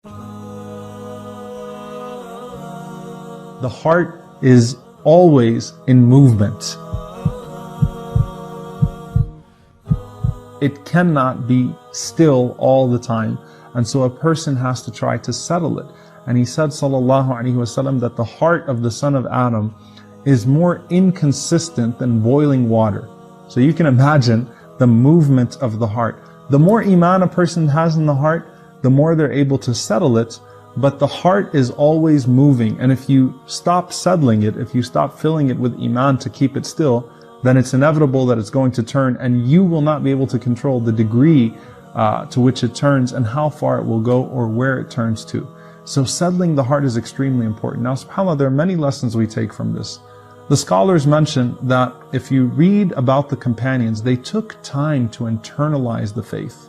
The heart is always in movement. It cannot be still all the time, and so a person has to try to settle it. And he said, sallallahu alaihi wasallam, that the heart of the son of Adam is more inconsistent than boiling water. So you can imagine the movement of the heart. The more iman a person has in the heart, the more they're able to settle it. But the heart is always moving, and if you stop settling it, if you stop filling it with iman to keep it still, then it's inevitable that it's going to turn, and you will not be able to control the degree to which it turns and how far it will go or where it turns to. So settling the heart is extremely important. Now, subhanAllah, there are many lessons we take from this. The scholars mention that if you read about the companions, they took time to internalize the faith.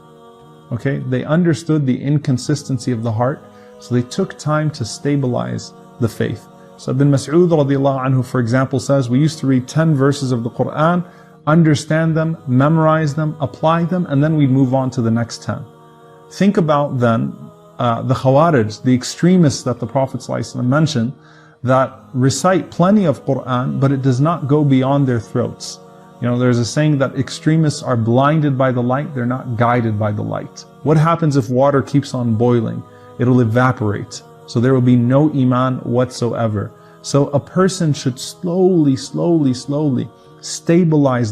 Okay, they understood the inconsistency of the heart, so they took time to stabilize the faith. So Ibn Mas'ud radiallahu anhu, for example, says, we used to read 10 verses of the Quran, understand them, memorize them, apply them, and then we'd move on to the next 10. Think about then the Khawarij, the extremists that the Prophet ﷺ mentioned, that recite plenty of Quran, but it does not go beyond their throats. You know, there's a saying that extremists are blinded by the light, they're not guided by the light. What happens if water keeps on boiling? It'll evaporate. So there will be no iman whatsoever. So a person should slowly stabilize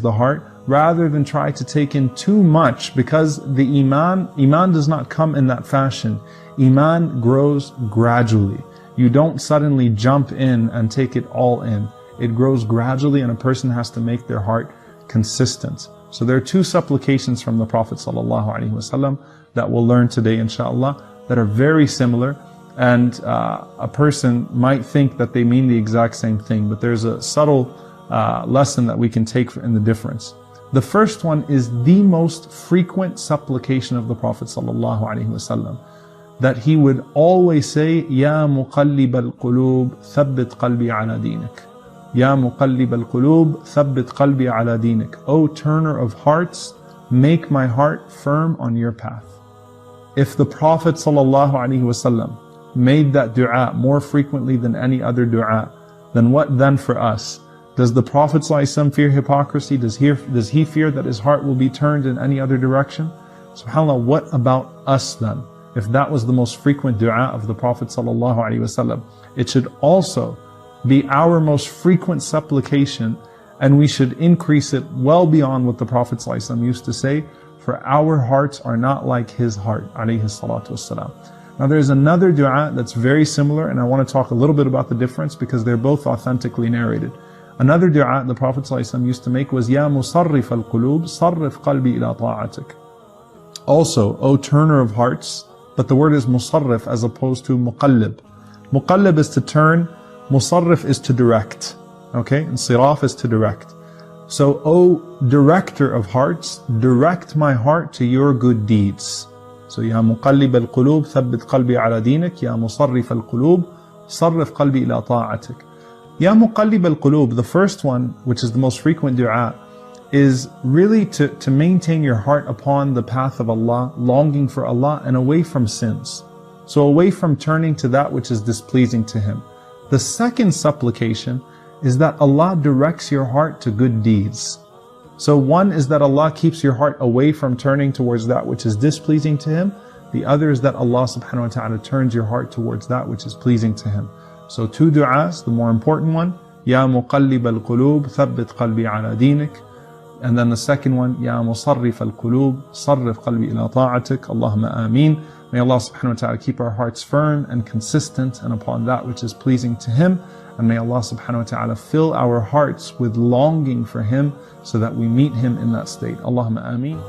the heart rather than try to take in too much, because the iman does not come in that fashion. Iman grows gradually. You don't suddenly jump in and take it all in. It grows gradually, and a person has to make their heart consistent. So there are two supplications from the Prophet ﷺ that we'll learn today, inshallah, that are very similar, and a person might think that they mean the exact same thing, but there's a subtle lesson that we can take in the difference. The first one is the most frequent supplication of the Prophet ﷺ, that he would always say, Ya muqallib al-qulub, thabbit qalbi ala dinik. Ya muqallib al-qulub, thabbit qalbi ala dinik. O turner of hearts, make my heart firm on your path. If the Prophet ﷺ made that dua more frequently than any other dua, then what then for us? Does the Prophet ﷺ fear hypocrisy? Does he fear that his heart will be turned in any other direction? SubhanAllah, what about us then? If that was the most frequent dua of the Prophet ﷺ, it should also be our most frequent supplication, and we should increase it well beyond what the Prophet ﷺ used to say, for our hearts are not like his heart, alayhi salatu wassalam. Now there's another dua that's very similar, and I want to talk a little bit about the difference because they're both authentically narrated. Another dua the Prophet ﷺ used to make was, Ya musarrif al-qulub, sarrif qalbi ila ta'atik. Also, O turner of hearts, but the word is musarrif as opposed to muqallib. Muqallib is to turn, musarrif is to direct. Okay, and siraf is to direct. So, O director of hearts, direct my heart to your good deeds. So, Ya muqallib al-qulub, thabbit qalbi ala dinik. Ya musarrif al-qulub, sarrif qalbi ila ta'atik. Ya muqallib al-qulub, the first one, which is the most frequent dua, is really to maintain your heart upon the path of Allah, longing for Allah and away from sins. So away from turning to that which is displeasing to Him. The second supplication is that Allah directs your heart to good deeds. So one is that Allah keeps your heart away from turning towards that which is displeasing to Him. The other is that Allah subhanahu wa ta'ala turns your heart towards that which is pleasing to Him. So two du'as, the more important one, Ya muqallib al-qulub, thabbit qalbi ala dinik. And then the second one, Ya musarrif al-qulub, sarrif qalbi ila ta'atik. Allahumma ameen. May Allah subhanahu wa ta'ala keep our hearts firm and consistent and upon that which is pleasing to Him. And may Allah subhanahu wa ta'ala fill our hearts with longing for Him so that we meet Him in that state. Allahumma ameen.